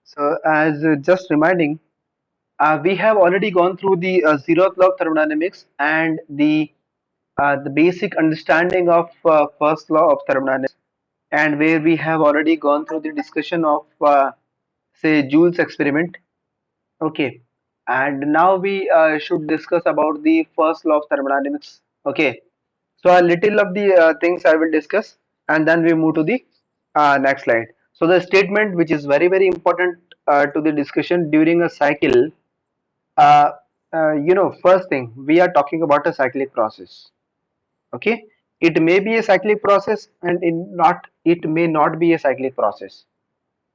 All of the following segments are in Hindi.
So, as just reminding, we have already gone through the zeroth law of thermodynamics and the basic understanding of first law of thermodynamics, and where we have already gone through the discussion of say Joule's experiment. Okay, and now we should discuss about the first law of thermodynamics. Okay, so a little of the things I will discuss, and then we move to the next slide. So the statement which is very important to the discussion during a cycle, uh, first thing we are talking about a cyclic process. Okay, it may be a cyclic process, and it may not be a cyclic process.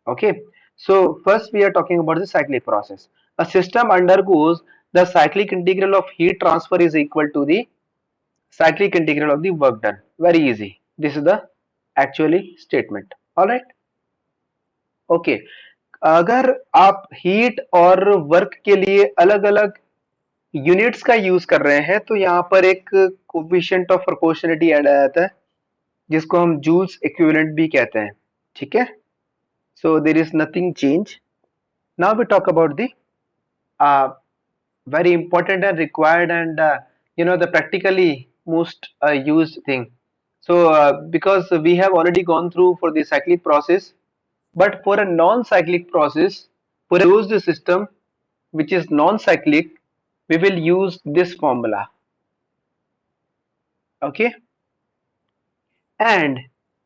Okay, so first we are talking about the cyclic process. A system undergoes the cyclic integral of heat transfer is equal to the cyclic integral of the work done. Very easy. This is the actually statement. All right. Okay. अगर आप हीट और वर्क के लिए अलग अलग यूनिट्स का यूज कर रहे हैं तो यहाँ पर एक कोफिशिएंट ऑफ प्रोपोर्शनलिटी ऐड आ जाता है जिसको हम जूल्स इक्विवेलेंट भी कहते हैं. ठीक है. So there is nothing change. Now we talk about the uh, very important and required and the practically most used thing. So because we have already gone through for the cyclic process, but for a non-cyclic process, for a closed system which is non-cyclic, we will use this formula. Okay, and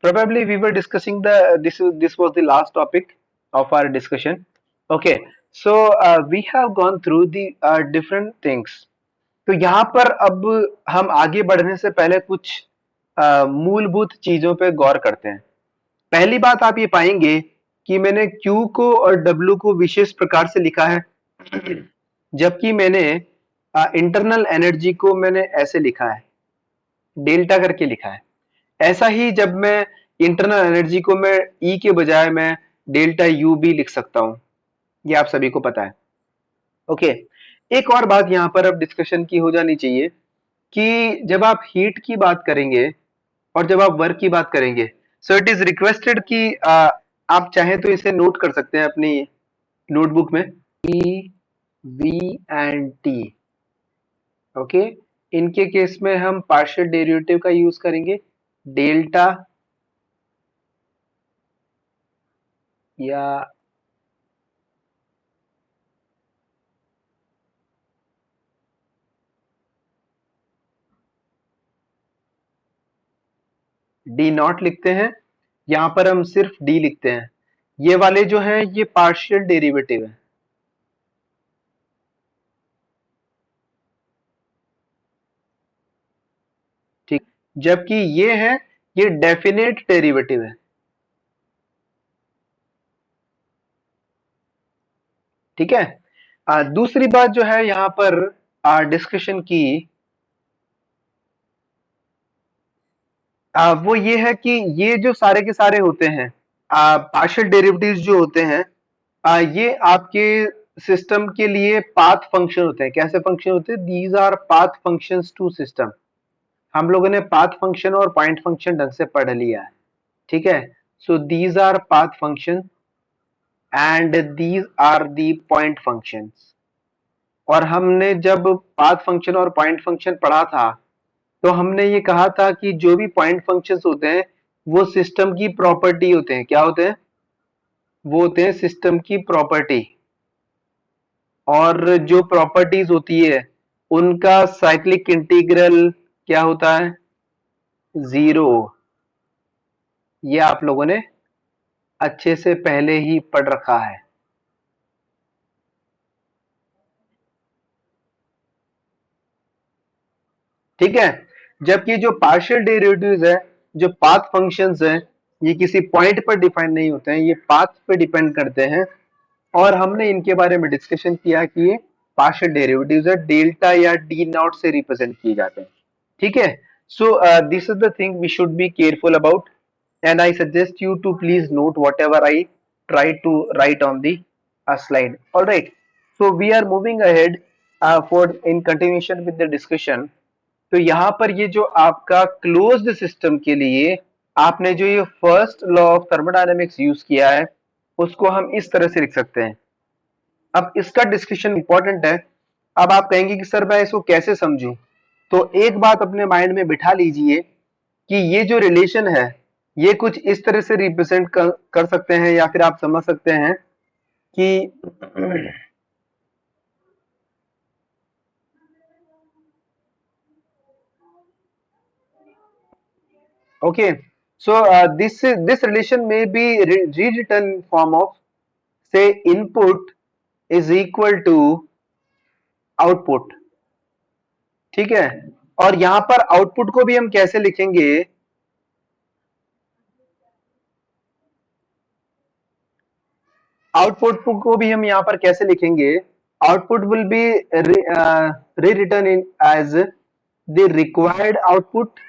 probably we were discussing this was the last topic of our discussion. Okay, so we have gone through the different things. तो यहाँ पर अब हम आगे बढ़ने से पहले कुछ मूलभूत चीजों पे गौर करते हैं. पहली बात आप ये पाएंगे कि मैंने Q को और W को विशेष प्रकार से लिखा है जबकि मैंने इंटरनल एनर्जी को मैंने ऐसे लिखा है, डेल्टा करके लिखा है. ऐसा ही जब मैं इंटरनल एनर्जी को मैं E के बजाय मैं डेल्टा U भी लिख सकता हूं, ये आप सभी को पता है. ओके, एक और बात यहाँ पर अब डिस्कशन की हो जानी चाहिए कि जब आप हीट की बात करेंगे और जब आप वर्क की बात करेंगे, सो इट इज रिक्वेस्टेड कि आप चाहें तो इसे नोट कर सकते हैं अपनी नोटबुक में. E V and T. Okay, इनके केस में हम पार्शियल डेरिवेटिव का यूज करेंगे, डेल्टा या डी नॉट लिखते हैं. यहाँ पर हम सिर्फ डी लिखते हैं. ये वाले जो हैं ये पार्शियल डेरिवेटिव है. ठीक, जबकि ये है ये डेफिनेट डेरिवेटिव है. ठीक है. दूसरी बात जो है यहाँ पर डिस्कशन की वो ये है कि ये जो सारे के सारे होते हैं पार्शियल डेरिवेटिव्स जो होते हैं, ये आपके सिस्टम के लिए पाथ फंक्शन होते हैं. कैसे फंक्शन होते हैं? These are path functions to system. हम लोगों ने पाथ फंक्शन और पॉइंट फंक्शन ढंग से पढ़ लिया है. ठीक है. So these are path function and these are the point functions. और हमने जब पाथ फंक्शन और पॉइंट फंक्शन पढ़ा था तो हमने ये कहा था कि जो भी पॉइंट फंक्शंस होते हैं वो सिस्टम की प्रॉपर्टी होते हैं. क्या होते हैं? वो होते हैं सिस्टम की प्रॉपर्टी. और जो प्रॉपर्टीज होती है उनका साइक्लिक इंटीग्रल क्या होता है? जीरो. ये आप लोगों ने अच्छे से पहले ही पढ़ रखा है. ठीक है. जबकि जो पार्शियल डेरिवेटिव्स है, जो पाथ फंक्शंस हैं, ये किसी पॉइंट पर डिफाइन नहीं होते हैं, ये पाथ पे डिपेंड करते हैं. और हमने इनके बारे में डिस्कशन किया कि ये पार्शियल डेरिवेटिव्स है, डेल्टा या डी नॉट से रिप्रेजेंट किए जाते हैं. ठीक है. So this is the thing we should be careful about, and I suggest you to please note whatever I try to write on the slide. All right. So we are moving ahead for in continuation with the discussion. तो यहाँ पर ये जो आपका क्लोज्ड सिस्टम के लिए आपने जो ये first law of thermodynamics use किया है उसको हम इस तरह से लिख सकते हैं। अब इसका डिस्कशन इंपॉर्टेंट है। अब आप कहेंगे कि सर मैं इसको कैसे समझूं, तो एक बात अपने माइंड में बिठा लीजिए कि ये जो रिलेशन है ये कुछ इस तरह से रिप्रेजेंट कर सकते हैं, या फिर आप समझ सकते हैं कि okay, so this relation may be rewritten in form of, say, input is equal to output. ठीक है, और यहां पर आउटपुट को भी हम कैसे लिखेंगे, आउटपुट को भी हम यहां पर कैसे लिखेंगे, output will be re return in as the required output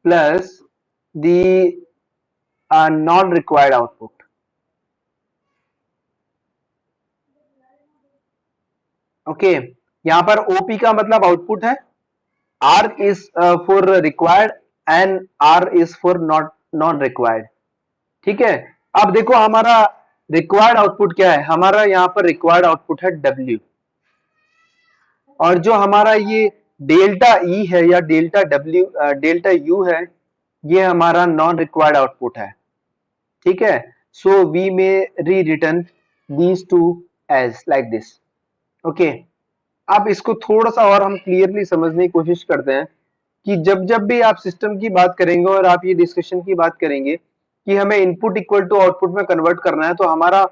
plus the non required output. Okay, यहां पर ओपी का मतलब आउटपुट है, R is for required and R is for not non required. ठीक है, अब देखो हमारा रिक्वायर्ड आउटपुट क्या है, हमारा यहाँ पर रिक्वायर्ड आउटपुट है डब्ल्यू, और जो हमारा ये डेल्टा ई है या डेल्टा डब्ल्यू डेल्टा यू है, ये हमारा नॉन रिक्वायर्ड आउटपुट है। ठीक है, सो we may re return these two as like this. Okay, अब इसको थोड़ा सा और हम क्लियरली समझने की कोशिश करते हैं कि जब जब भी आप सिस्टम की बात करेंगे और आप ये डिस्कशन की बात करेंगे कि हमें इनपुट इक्वल टू आउटपुट में कन्वर्ट करना है, तो हमारा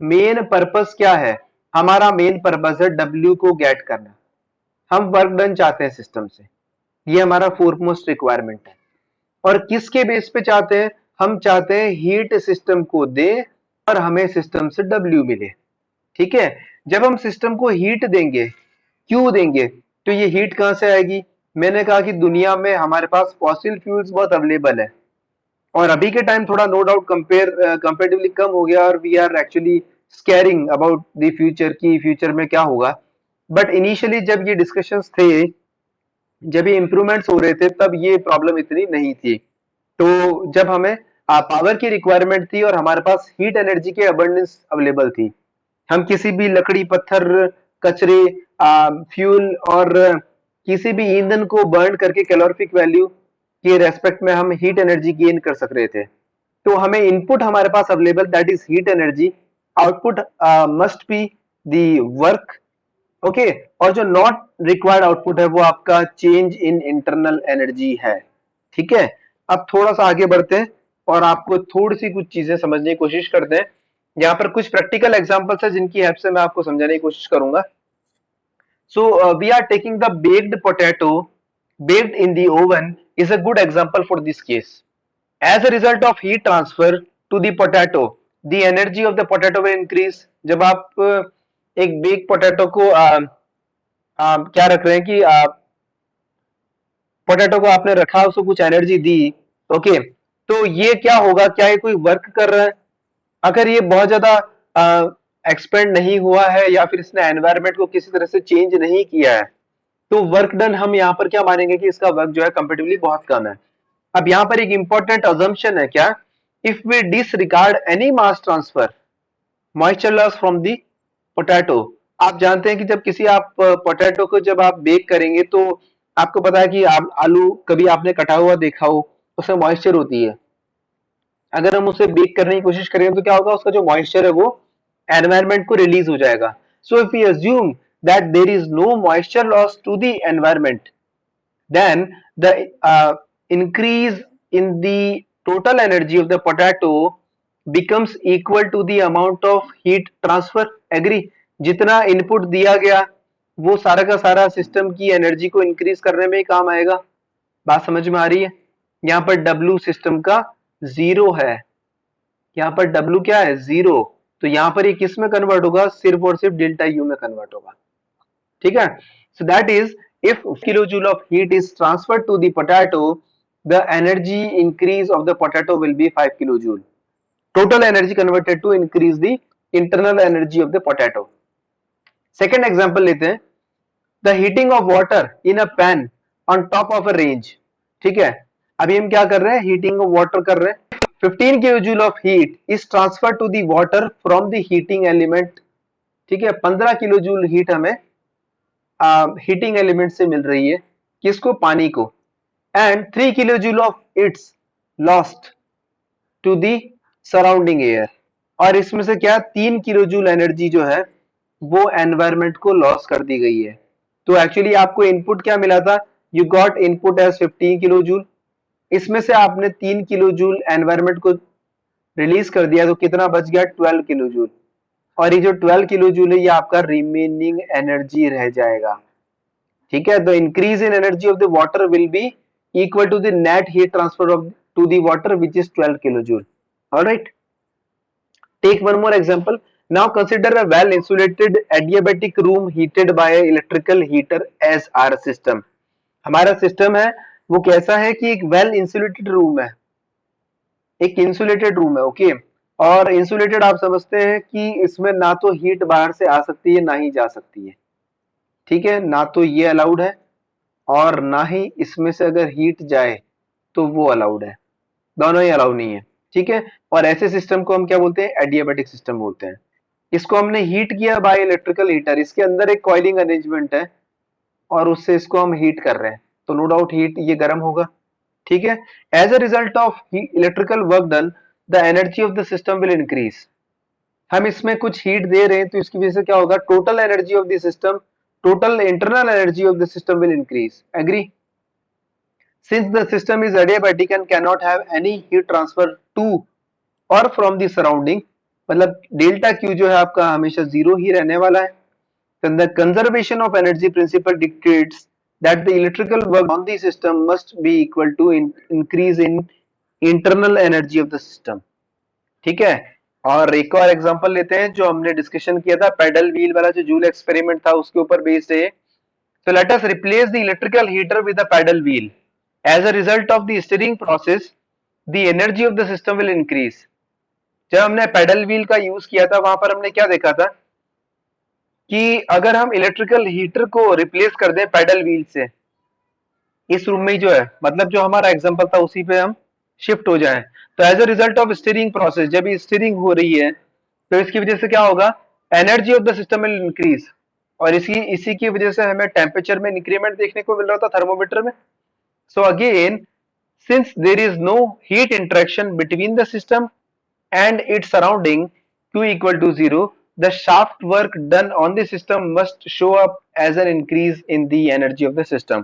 मेन पर्पस क्या है, हमारा मेन पर्पस है डब्ल्यू को गेट करना। हम वर्क डन चाहते हैं सिस्टम से, ये हमारा फोरमोस्ट रिक्वायरमेंट है। और किसके बेस पे चाहते हैं, हम चाहते हैं हीट सिस्टम को दे और हमें सिस्टम से डब्ल्यू मिले। ठीक है, जब हम सिस्टम को हीट देंगे, क्यों देंगे, तो ये हीट कहां से आएगी, मैंने कहा कि दुनिया में हमारे पास फॉसिल फ्यूल्स बहुत अवेलेबल है, और अभी के टाइम थोड़ा नो डाउट कंपेरेटिवली कम हो गया, और we are actually scaring about the future की फ्यूचर में क्या होगा। बट इनिशियली जब ये डिस्कशंस थे, जब ये इंप्रूवमेंट्स हो रहे थे, तब ये प्रॉब्लम इतनी नहीं थी। तो जब हमें पावर की रिक्वायरमेंट थी और हमारे पास हीट एनर्जी की अबंडेंस अवेलेबल थी, हम किसी भी लकड़ी पत्थर कचरे फ्यूल और किसी भी ईंधन को बर्न करके कैलोरीफिक वैल्यू के रेस्पेक्ट में हम हीट एनर्जी गेन कर सक रहे थे। तो हमें इनपुट हमारे पास available, that is heat energy, output must be the work. Okay, और जो नॉट रिक्वायर्ड आउटपुट है वो आपका चेंज इन इंटरनल एनर्जी है। ठीक है, अब थोड़ा सा आगे बढ़ते हैं और आपको थोड़ी सी कुछ चीजें समझने की कोशिश करते हैं। यहाँ पर कुछ प्रैक्टिकल एग्जांपल्स है जिनकी हेल्प से मैं आपको समझाने की कोशिश करूंगा। So we are taking the baked potato baked in the oven is a good example for this case. As a result of heat transfer to the potato, the energy of the potato will increase. जब आप एक बेक पोटैटो को क्या रख रहे हैं कि पोटैटो को आपने रखा, उसको कुछ एनर्जी दी, ओके, तो ये क्या होगा, क्या ये कोई वर्क कर रहा है, अगर ये बहुत ज्यादा एक्सपेंड नहीं हुआ है या फिर इसने एनवायरनमेंट को किसी तरह से चेंज नहीं किया है, तो वर्क डन हम यहाँ पर क्या मानेंगे कि इसका वर्क जो है कंपेटिवली बहुत कम है। अब यहाँ पर एक इंपॉर्टेंट अजम्पशन है क्या, if we disregard any mass transfer moisture loss from the potato. आप जानते हैं कि जब किसी आप पोटैटो को जब आप बेक करेंगे, तो आपको पता है कि आप आलू कभी आपने कटा हुआ देखा हो, उसमें मॉइस्चर होती है। अगर हम उसे बेक करने की कोशिश करेंगे तो क्या होगा, उसका जो मॉइस्चर है वो एनवायरनमेंट को रिलीज हो जाएगा। So if we assume that there is no moisture loss to the environment, then the increase in the total energy of the potato becomes equal to the amount of heat transfer। agree, जितना इनपुट दिया गया वो सारा का सारा सिस्टम की एनर्जी को इंक्रीज करने में ही काम आएगा। बात समझ में आ रही है, यहाँ पर डब्ल्यू सिस्टम का जीरो है, यहाँ पर डब्ल्यू क्या है, जीरो, तो यहाँ पर ये किस में कन्वर्ट होगा, सिर्फ और सिर्फ डेल्टा यू में कन्वर्ट होगा। ठीक है, so that is if kilojoule of heat is transferred to the potato, the energy increase of the potato will be 5 kilojoule, total energy converted to increase the internal energy of the potato। second example लेते हैं, the heating of water in a pan on top of a range। ठीक है, अभी हम क्या कर रहे हैं, हीटिंग ऑफ वाटर कर रहे हैं, 15 kilo of heat is transfer to the water from the heating element. ठीक है, 15 किलो जूल हीट हमें हीटिंग एलिमेंट से मिल रही है, किसको, पानी को। And 3 kilo joule of it's lost to the surrounding air. और इसमें से क्या, 3 किलो जूल एनर्जी जो है वो एनवायरमेंट को लॉस कर दी गई है। तो एक्चुअली आपको इनपुट क्या मिला था, you got input as 15 kilo joule, इसमें से आपने 3 किलो जूल एनवायरमेंट को रिलीज कर दिया, तो कितना बच गया, 12 किलो जूल। और ये जो 12 किलो जूल है ये आपका रिमेनिंग एनर्जी रह जाएगा। ठीक है, the increase in energy of the water will be equal to the net heat transfer of to the water which is 12 kilo joule. Alright, take one more example. Now consider a well insulated adiabatic room heated by an electrical heater as our system. हमारा सिस्टम है वो कैसा है कि एक वेल इंसुलेटेड रूम है, एक इंसुलेटेड रूम है, ओके। और इंसुलेटेड आप समझते हैं कि इसमें ना तो हीट बाहर से आ सकती है ना ही जा सकती है। ठीक है, ना तो ये अलाउड है और ना ही इसमें से अगर हीट जाए तो वो अलाउड है, दोनों ही अलाउ नहीं है। ठीक है, और ऐसे सिस्टम को हम क्या बोलते हैं, एडियाबैटिक सिस्टम बोलते हैं। इसको हमने हीट किया बाय इलेक्ट्रिकल हीटर, इसके अंदर एक कॉइलिंग अरेंजमेंट है और उससे इसको हम हीट कर रहे हैं, तो नो डाउट हीट ये गर्म होगा। ठीक है, as a result of electrical work done the energy of the system will increase. हम इसमें कुछ हीट दे रहे हैं तो इसकी वजह से क्या होगा, total energy of the system, total internal energy of the system will increase. Agree? Since the system is adiabatic and can not have any heat transfer to और फ्रॉम द सराउंडिंग, मतलब डेल्टा क्यू जो है आपका हमेशा जीरो ही रहने वाला है। Then the conservation of energy principle dictates that the electrical work on the system must be equal to increase in internal energy of the system. ठीक है, और एक और एग्जांपल लेते हैं जो हमने डिस्कशन किया था, पेडल व्हील वाला जो जूल एक्सपेरिमेंट था उसके ऊपर बेस्ड है। So let us replace the electrical heater with a paddle wheel. As a result of the steering process, the energy of the system will increase. जब हमने पेडल व्हील का यूज किया था वहां पर हमने क्या देखा था कि अगर हम इलेक्ट्रिकल हीटर को रिप्लेस कर दें पैडल व्हील से इस रूम में ही जो है, मतलब जो हमारा एग्जांपल था उसी पे हम शिफ्ट हो जाएं, तो as a result of steering process, जब ये स्टीयरिंग हो रही है तो इसकी वजह से क्या होगा, energy of the system will increase. और इसी की वजह से हमें टेम्परेचर में इंक्रीमेंट देखने को मिल रहा था थर्मोमीटर में। So again, since there is no heat interaction between the system and its surrounding, Q equal to 0, the shaft work done on the system must show up as an increase in the energy of the system.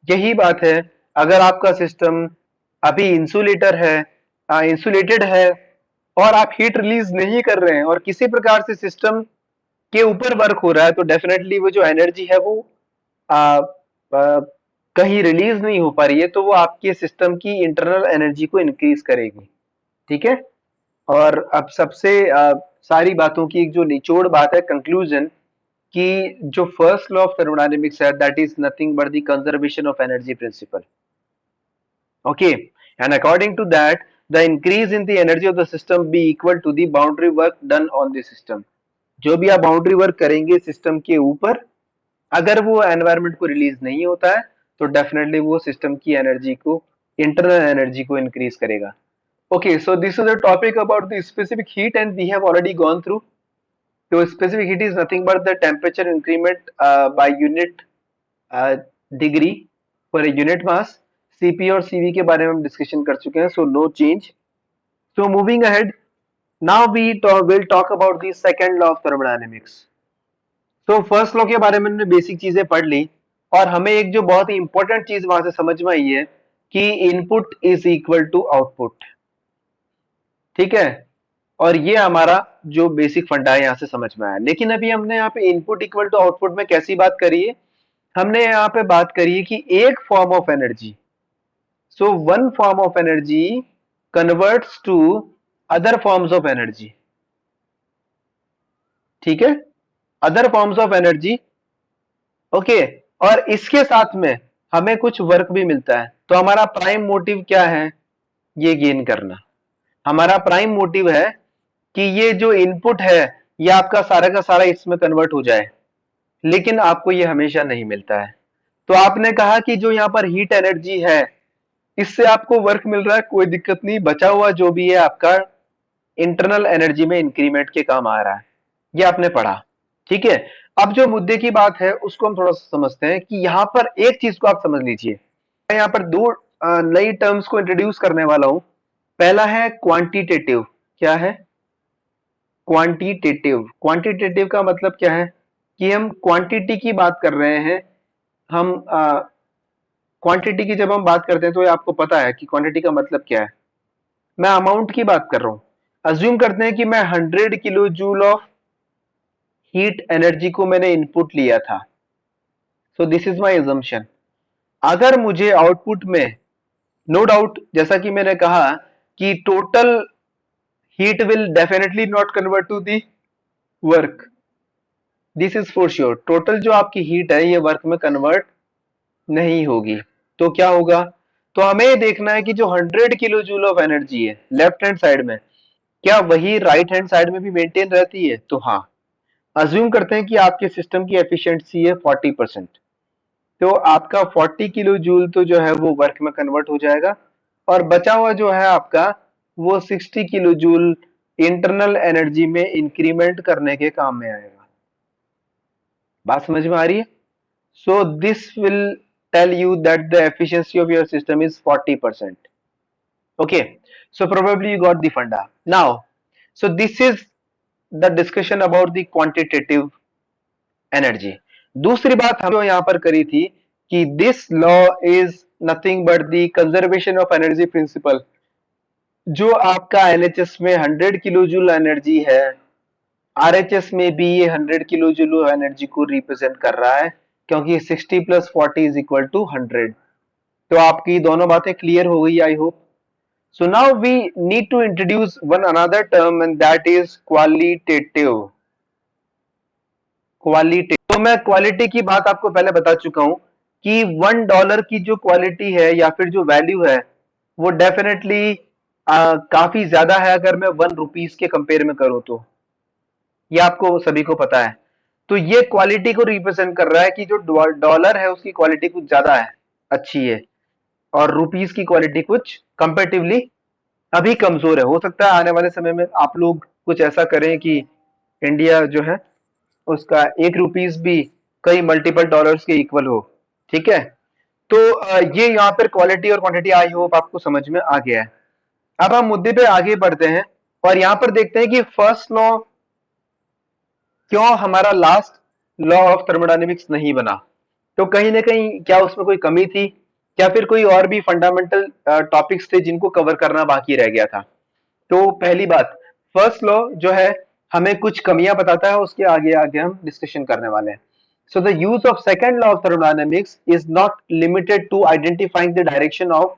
यही बात है, अगर आपका सिस्टम अभी इंसुलेटर है, इंसुलेटेड है और आप हीट रिलीज नहीं कर रहे हैं और किसी प्रकार से सिस्टम के ऊपर वर्क हो रहा है, तो डेफिनेटली वो जो एनर्जी है वो आ, आ, कहीं रिलीज नहीं हो पा रही है, तो वो आपके सिस्टम की इंटरनल एनर्जी को इंक्रीज करेगी। ठीक है, और अब सबसे सारी बातों की एक जो निचोड़ बात है, कंक्लूजन, कि जो फर्स्ट लॉ ऑफ थर्मोडायनेमिक्स है that is nothing but the conservation of energy principle. Okay, and according to that the increase in the energy of the system be equal to the boundary work done on the system. जो भी आप बाउंड्री वर्क करेंगे सिस्टम के ऊपर, अगर वो एनवायरनमेंट को रिलीज नहीं होता है तो डेफिनेटली वो सिस्टम की एनर्जी को, इंटरनल एनर्जी को इंक्रीज करेगा। Okay, so this is a topic about the specific heat and we have already gone through. So specific heat is nothing but the temperature increment by unit degree for a unit mass. CP और CV के बारे में हम डिस्कशन कर चुके हैं, so no change. So moving ahead, now will talk about the second law of thermodynamics. So first law के बारे में हमने बेसिक चीजें पढ़ ली और हमें एक जो बहुत ही इंपॉर्टेंट चीज वहां से समझ में आई है कि input is equal to output. ठीक है, और ये हमारा जो बेसिक फंडा है यहाँ से समझ में आया। लेकिन अभी हमने यहाँ पे इनपुट इक्वल टू आउटपुट में कैसी बात करी है, हमने यहाँ पे बात करी है कि एक form of energy, so one form of energy converts to other forms of energy. ठीक है, other forms of energy, okay. और इसके साथ में हमें कुछ वर्क भी मिलता है, तो हमारा प्राइम मोटिव क्या है, ये गेन करना। हमारा प्राइम मोटिव है कि ये जो इनपुट है ये आपका सारा का सारा इसमें कन्वर्ट हो जाए, लेकिन आपको ये हमेशा नहीं मिलता है। तो आपने कहा कि जो यहाँ पर हीट एनर्जी है इससे आपको वर्क मिल रहा है, कोई दिक्कत नहीं, बचा हुआ जो भी है आपका इंटरनल एनर्जी में इंक्रीमेंट के काम आ रहा है। ये आपने पढ़ा, ठीक है। अब जो मुद्दे की बात है उसको हम थोड़ा सा समझते हैं कि यहाँ पर एक चीज को आप समझ लीजिए। मैं यहाँ पर दो नई टर्म्स को इंट्रोड्यूस करने वाला हूं। पहला है क्वांटिटेटिव। क्या है? क्वांटिटेटिव। क्वांटिटेटिव का मतलब क्या है कि हम क्वांटिटी की बात कर रहे हैं। हम क्वांटिटी की जब हम बात करते हैं तो ये आपको पता है कि क्वांटिटी का मतलब क्या है। मैं अमाउंट की बात कर रहा हूं। अज्यूम करते हैं कि मैं 100 kilo joule of heat energy को मैंने इनपुट लिया था। सो दिस इज माय अजम्पशन। अगर मुझे आउटपुट में, नो डाउट, जैसा कि मैंने कहा कि total heat will definitely not convert to the work. This is for sure. Total जो आपकी हीट है ये वर्क में कन्वर्ट नहीं होगी। तो क्या होगा? तो हमें ये देखना है कि जो 100 किलो जूल ऑफ एनर्जी है लेफ्ट हैंड साइड में, क्या वही राइट हैंड साइड में भी मेंटेन रहती है? तो हाँ। अज्यूम करते हैं कि आपके सिस्टम की एफिशिएंसी है 40%। तो आपका 40 किलो जूल तो जो है वो वर्क में कन्वर्ट हो जाएगा, और बचा हुआ जो है आपका वो 60 किलो जूल इंटरनल एनर्जी में इंक्रीमेंट करने के काम में आएगा। बात समझ में आ रही है? So this will tell you that the efficiency of your system is 40%. Okay, so probably you got the funda now. So this is the discussion about the quantitative energy. दूसरी बात हम जो यहाँ पर करी थी कि this law is nothing but the conservation of energy principle. जो आपका एलएचएस में 100 किलो जूल एनर्जी है, आरएचएस में भी ये 100 किलो जूल एनर्जी को रिप्रेजेंट कर रहा है, क्योंकि 60 प्लस 40 इज इक्वल टू 100। तो आपकी दोनों बातें क्लियर हो गई, I hope. So now we need to introduce one another term, and that is qualitative. Qualitative. तो मैं क्वालिटी की बात आपको पहले बता चुका हूं कि $1 की जो क्वालिटी है या फिर जो वैल्यू है वो डेफिनेटली काफी ज्यादा है अगर मैं ₹1 के कंपेयर में करूं तो। ये आपको सभी को पता है। तो ये क्वालिटी को रिप्रेजेंट कर रहा है कि जो डॉलर है उसकी क्वालिटी कुछ ज्यादा है, अच्छी है, और रुपीस की क्वालिटी कुछ कंपेरेटिवली अभी कमजोर है। हो सकता है आने वाले समय में आप लोग कुछ ऐसा करें कि इंडिया जो है उसका ₹1 भी कई मल्टीपल डॉलर्स के इक्वल हो। ठीक है। तो ये यहाँ पर क्वालिटी और क्वांटिटी आई होप आपको समझ में आ गया है। अब हम मुद्दे पे आगे बढ़ते हैं और यहाँ पर देखते हैं कि फर्स्ट लॉ क्यों हमारा लास्ट लॉ ऑफ थर्मोडायनेमिक्स नहीं बना। तो कहीं ना कहीं क्या उसमें कोई कमी थी, या फिर कोई और भी फंडामेंटल टॉपिक्स थे जिनको कवर करना बाकी रह गया था? तो पहली बात, फर्स्ट लॉ जो है हमें कुछ कमियां बताता है, उसके आगे आगे हम डिस्कशन करने वाले हैं। So the use of second law of thermodynamics is not limited to identifying the direction of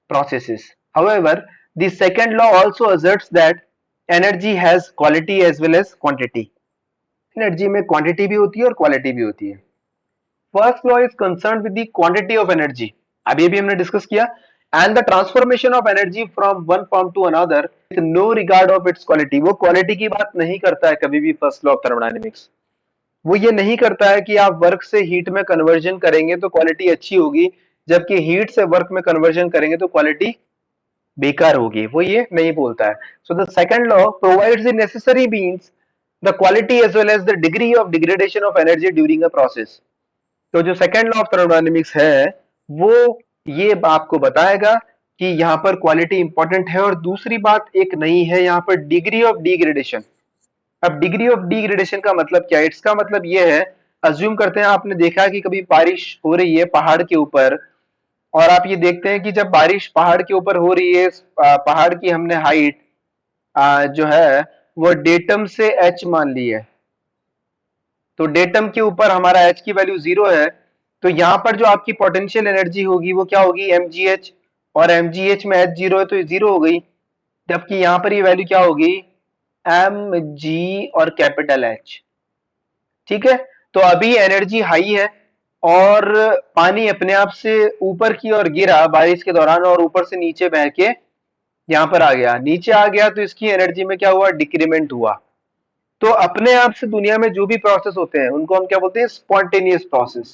processes. However, the second law also asserts that energy has quality as well as quantity. Energy में क्वांटिटी भी होती है और क्वालिटी भी होती है। First law is concern with the quantity of energy, अभी भी हमने डिस्कस किया, and the transformation of energy from one form to another with no regard of its quality. वो क्वालिटी की बात नहीं करता है कभी भी फर्स्ट लॉ ऑफ थर्मोडायनेमिक्स। वो ये नहीं करता है कि आप वर्क से हीट में कन्वर्जन करेंगे तो क्वालिटी अच्छी होगी, जबकि हीट से वर्क में कन्वर्जन करेंगे तो क्वालिटी बेकार होगी। वो ये नहीं बोलता है। So the second law provides the necessary means the quality as well as the degree of degradation of energy during a process. तो जो सेकंड लॉ ऑफ थर्मोडायनेमिक्स है वो ये आपको बताएगा कि यहाँ पर क्वालिटी इंपॉर्टेंट है, और दूसरी बात एक नई है यहाँ पर, डिग्री ऑफ डिग्रेडेशन। अब डिग्री ऑफ डिग्रेडेशन का मतलब क्या है? इसका मतलब ये है, अज्यूम करते हैं आपने देखा कि कभी बारिश हो रही है पहाड़ के ऊपर, और आप ये देखते हैं कि जब बारिश पहाड़ के ऊपर हो रही है, पहाड़ की हमने हाइट जो है वो डेटम से एच मान ली है। तो डेटम के ऊपर हमारा एच की वैल्यू 0 है, तो यहाँ पर जो आपकी पोटेंशियल एनर्जी होगी वो क्या होगी? mgh, और mgh में एच 0 है तो ये 0 हो गई। जबकि यहाँ पर ये वैल्यू क्या होगी? mg और कैपिटल एच। ठीक है। तो अभी एनर्जी हाई है और पानी अपने आप से ऊपर की ओर गिरा बारिश के दौरान, और ऊपर से नीचे बह के यहाँ पर आ गया, नीचे आ गया, तो इसकी एनर्जी में क्या हुआ? डिक्रीमेंट हुआ। तो अपने आप से दुनिया में जो भी प्रोसेस होते हैं उनको हम क्या बोलते हैं? Spontaneous process.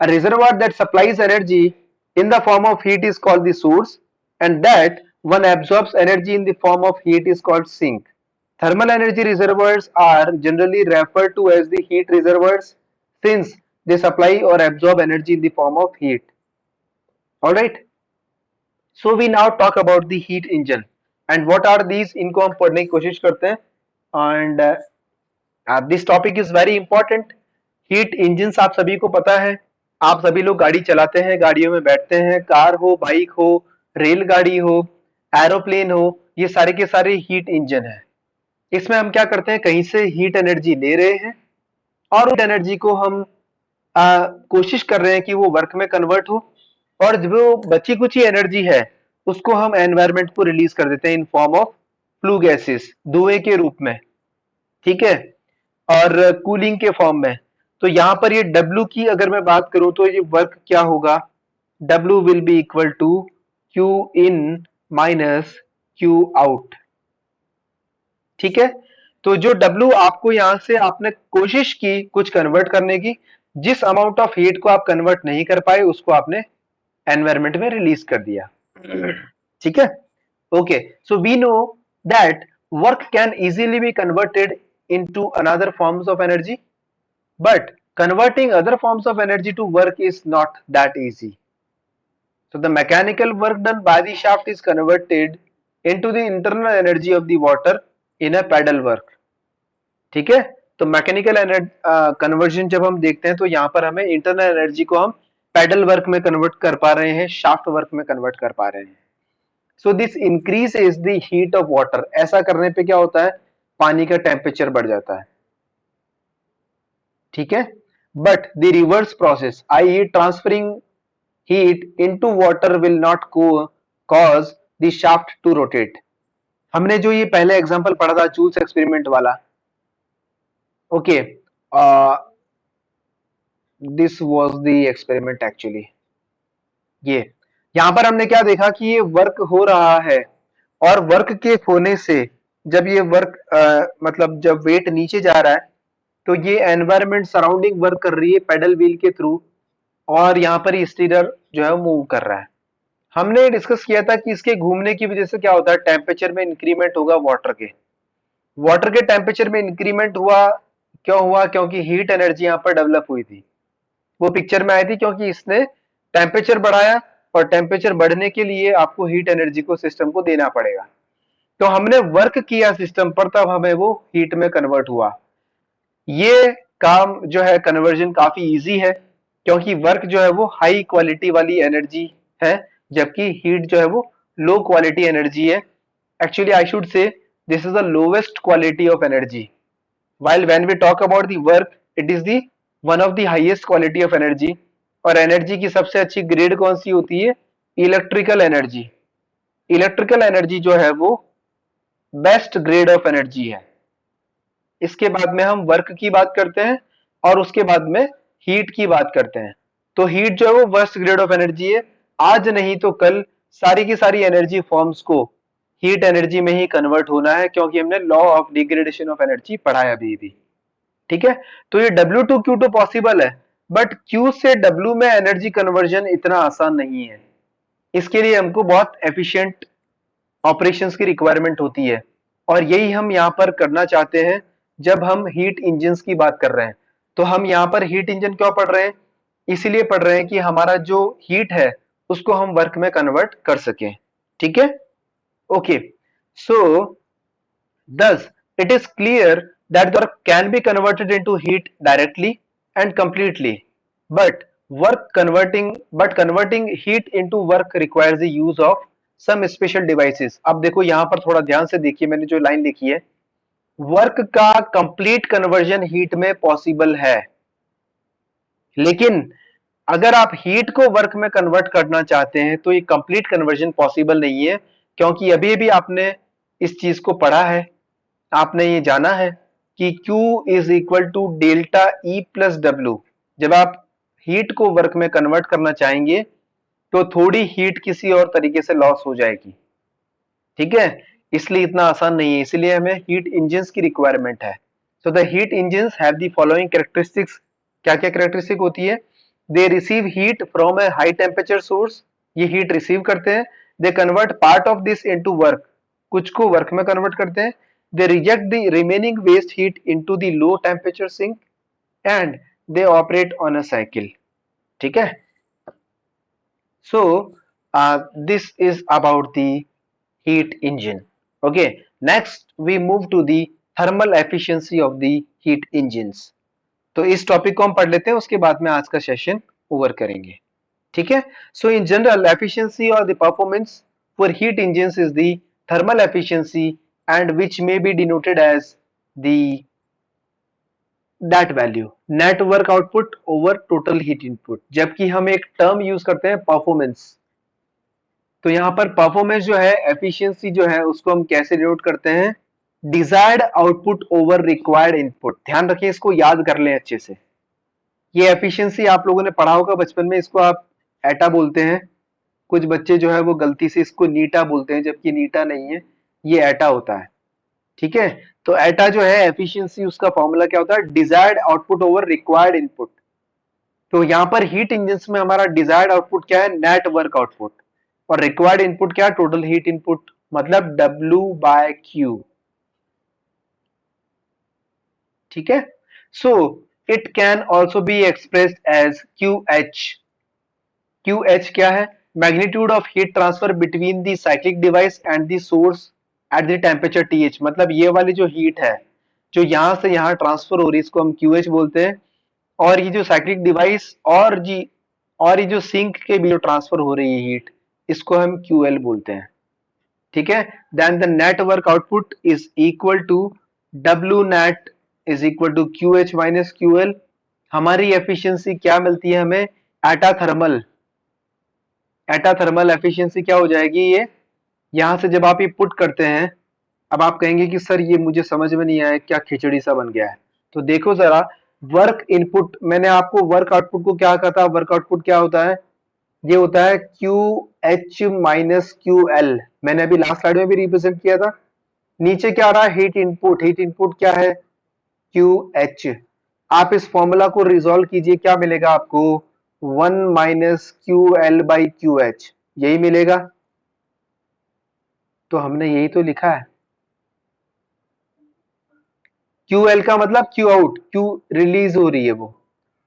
A reservoir that supplies energy in the form of heat is called the source, and that one absorbs energy in the form of heat is called sink. Thermal energy reservoirs are generally referred to as the heat reservoirs since they supply or absorb energy in the form of heat. Alright, so we now talk about the heat engine and what are these, इनको हम पढ़ने की कोशिश करते हैं and this topic is very important. Heat engines आप सभी को पता है, आप सभी लोग गाड़ी चलाते हैं, गाड़ियों में बैठते हैं, कार हो, बाइक हो, रेलगाड़ी हो, एरोप्लेन हो, ये सारे के सारे हीट इंजन है। इसमें हम क्या करते हैं, कहीं से हीट एनर्जी ले रहे हैं और उस एनर्जी को हम कोशिश कर रहे हैं कि वो वर्क में कन्वर्ट हो, और जो बची कुची एनर्जी है उसको हम एनवायरमेंट को रिलीज कर देते हैं in form of flue gases, धुएं के रूप में, ठीक है, और कूलिंग के फॉर्म में। तो यहां पर ये W की अगर मैं बात करूं तो ये वर्क क्या होगा, W will be equal to Q in minus Q out, ठीक है। तो जो W आपको यहां से आपने कोशिश की कुछ कन्वर्ट करने की, जिस अमाउंट ऑफ हीट को आप कन्वर्ट नहीं कर पाए उसको आपने एनवायरमेंट में रिलीज कर दिया, ठीक है। Okay, so we know that work can easily be converted into another forms of energy, but converting other forms of energy to work is not that easy. So the mechanical work done by the shaft is converted into the internal energy of the water in a pedal work, ठीक है। तो मैकेनिकल कन्वर्जन जब हम देखते हैं तो यहाँ पर हमें इंटरनल एनर्जी को हम पैडल वर्क में कन्वर्ट कर पा रहे हैं, शाफ्ट वर्क में कन्वर्ट कर पा रहे हैं। So this increase is the heat of water. ऐसा करने पे क्या होता है, पानी का टेम्परेचर बढ़ जाता है, ठीक है। But the reverse process, I transferring heat into water will not cause the shaft to rotate. हमने जो ये पहले एग्जांपल पढ़ा था जूल्स एक्सपेरिमेंट वाला, okay, this was the experiment actually. ये यहां पर हमने क्या देखा कि ये वर्क हो रहा है, और वर्क के होने से जब ये वर्क मतलब जब वेट नीचे जा रहा है तो ये एनवायरनमेंट सराउंडिंग वर्क कर रही है पेडल व्हील के थ्रू, और यहाँ पर स्टीयर जो है मूव कर रहा है। हमने डिस्कस किया था कि इसके घूमने की वजह से क्या होता है, टेम्परेचर में इंक्रीमेंट होगा वाटर के टेम्परेचर में इंक्रीमेंट हुआ, क्यों हुआ, क्योंकि हीट एनर्जी यहाँ पर डेवलप हुई थी, वो पिक्चर में आई थी, क्योंकि इसने टेम्परेचर बढ़ाया, और टेम्परेचर बढ़ने के लिए आपको हीट एनर्जी को सिस्टम को देना पड़ेगा। तो हमने वर्क किया सिस्टम पर, तब हमें वो हीट में कन्वर्ट हुआ। ये काम जो है कन्वर्जन काफी इजी है, क्योंकि वर्क जो है वो हाई क्वालिटी वाली एनर्जी है, जबकि हीट जो है वो लो क्वालिटी एनर्जी है। Actually I should say this is the lowest quality of energy, while when we talk about the work it is the one of the highest quality of energy। और एनर्जी की सबसे अच्छी ग्रेड कौन सी होती है, इलेक्ट्रिकल एनर्जी। इलेक्ट्रिकल एनर्जी जो है वो बेस्ट ग्रेड ऑफ एनर्जी है। इसके बाद में हम वर्क की बात करते हैं और उसके बाद में हीट की बात करते हैं। तो हीट जो है वो वर्स्ट ग्रेड ऑफ एनर्जी है। आज नहीं तो कल सारी की सारी एनर्जी फॉर्म्स को हीट एनर्जी में ही कन्वर्ट होना है, क्योंकि हमने law of degradation of energy पढ़ा है अभी भी, ठीक है। तो ये W to Q to possible है, बट Q से W में एनर्जी कन्वर्जन इतना आसान नहीं है। इसके लिए हमको बहुत एफिशिएंट ऑपरेशंस की रिक्वायरमेंट होती है, और यही हम यहाँ पर करना चाहते हैं जब हम हीट इंजन्स की बात कर रहे हैं। तो हम यहाँ पर हीट इंजन क्यों पढ़ रहे हैं, इसीलिए पढ़ रहे हैं कि हमारा जो हीट है उसको हम वर्क में कन्वर्ट कर सकें, ठीक है। Okay, so thus it is clear that the work can be converted into heat directly and completely, but converting heat into work requires the use of some special devices। अब देखो यहाँ पर थोड़ा ध्यान से देखिए, मैंने जो लाइन लिखी है, वर्क का कंप्लीट कन्वर्जन हीट में पॉसिबल है, लेकिन अगर आप हीट को वर्क में कन्वर्ट करना चाहते हैं तो ये कंप्लीट कन्वर्जन पॉसिबल नहीं है, क्योंकि अभी भी आपने इस चीज को पढ़ा है, आपने ये जाना है कि Q इज इक्वल टू डेल्टा E प्लस W। जब आप हीट को वर्क में कन्वर्ट करना चाहेंगे तो थोड़ी हीट किसी और तरीके से लॉस हो जाएगी, ठीक है। इसलिए इतना आसान नहीं है, इसलिए हमें हीट इंजन्स की रिक्वायरमेंट है। So the heat engines have the following characteristics. क्या क्या कैरेक्टरिस्टिक होती है, they receive heat from a high temperature source, ये हीट रिसीव करते हैं, they convert part of this into work, कुछ को वर्क में कन्वर्ट करते हैं, they reject the remaining waste heat into the low temperature sink and they operate on a cycle. ठीक है, सो this is about the heat engine. Okay, next we move to the thermal efficiency of the heat engines. तो इस टॉपिक को हम पढ़ लेते हैं, उसके बाद में आज का सेशन ओवर करेंगे। ठीक है, सो इन जनरल एफिशिएंसी और the performance for heat engines is the thermal efficiency and which may be denoted as the that value net work output over total heat input. जबकि हम एक टर्म यूज करते हैं परफॉर्मेंस, तो यहाँ पर परफॉर्मेंस जो है, एफिशिएंसी जो है, उसको हम कैसे डिनोट करते हैं, desired output over required input. ध्यान रखिए, इसको याद कर लें अच्छे से। ये एफिशिएंसी आप लोगों ने पढ़ा होगा बचपन में, इसको आप एटा बोलते हैं, कुछ बच्चे जो है वो गलती से इसको नीटा बोलते हैं, जबकि नीटा नहीं है, ये एटा होता है। ठीक है, तो एटा जो है एफिशिएंसी, उसका फॉर्मूला क्या होता है, desired output over required input. तो यहाँ पर हीट इंजन्स में हमारा डिजायर्ड आउटपुट क्या है, नेट वर्क आउटपुट, और रिक्वायर्ड इनपुट क्या है, टोटल हीट इनपुट, मतलब W/Q। ठीक है, so it can also be expressed as QH। QH क्या है, magnitude of heat transfer between the cyclic device and the source at the temperature TH। मतलब ये वाली जो हीट है जो यहां से यहां ट्रांसफर हो रही है, इसको हम QH बोलते हैं। और ये जो साइक्लिक डिवाइस और ये जो सिंक के बीच जो ट्रांसफर हो रही है हीट, इसको हम QL बोलते हैं। ठीक है, then the net work output is equal to W net is equal to QH minus QL। हमारी एफिशिएंसी क्या मिलती है हमें, एटा थर्मल। एटा थर्मल एफिशिएंसी क्या हो जाएगी, ये यहां से जब आप ये पुट करते हैं, अब आप कहेंगे कि सर ये मुझे समझ में नहीं आया, क्या खिचड़ी सा बन गया है। तो देखो जरा, वर्क इनपुट, मैंने आपको वर्क आउटपुट को क्या कहा था, वर्क आउटपुट क्या होता है, ये होता है QH माइनस QL। मैंने अभी लास्ट स्लाइड में भी रिप्रेजेंट किया था। नीचे क्या आ रहा है, हीट इनपुट। हीट इनपुट क्या है, QH। आप इस फॉर्मूला को रिजोल्व कीजिए, क्या मिलेगा आपको, 1 माइनस QL/QH, यही मिलेगा। तो हमने यही तो लिखा है। QL का मतलब Q आउट, Q रिलीज हो रही है वो,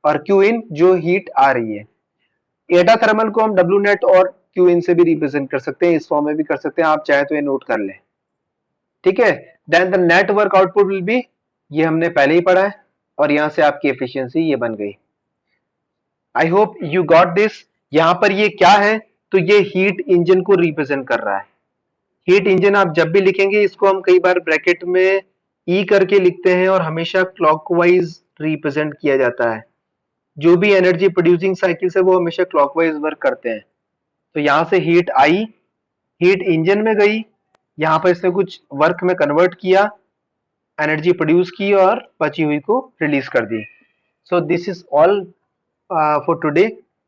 और Q इन जो हीट आ रही है। एटा थर्मल को हम W नेट और Q इन से भी रिप्रेजेंट कर सकते हैं, इस फॉर्म में भी कर सकते हैं, आप चाहे तो ये नोट कर लें। ठीक है, then the net work output will be, ये हमने पहले ही पढ़ा है, और यहां से आपकी एफिशिएंसी ये बन गई। I hope you got this. यहां पर ये क्या है, तो ये हीट इंजन को रिप्रेजेंट कर रहा है। हीट इंजन आप जब भी लिखेंगे, इसको हम कई बार ब्रैकेट में ई करके लिखते हैं, और हमेशा क्लॉकवाइज रिप्रेजेंट किया जाता है। जो भी एनर्जी प्रोड्यूसिंग साइकिल्स है वो हमेशा क्लॉकवाइज वर्क करते हैं। तो यहाँ से हीट आई, हीट इंजन में गई, यहाँ पर इसने कुछ वर्क में कन्वर्ट किया, एनर्जी प्रोड्यूस की, और बची हुई को रिलीज कर दी। So this is all for today.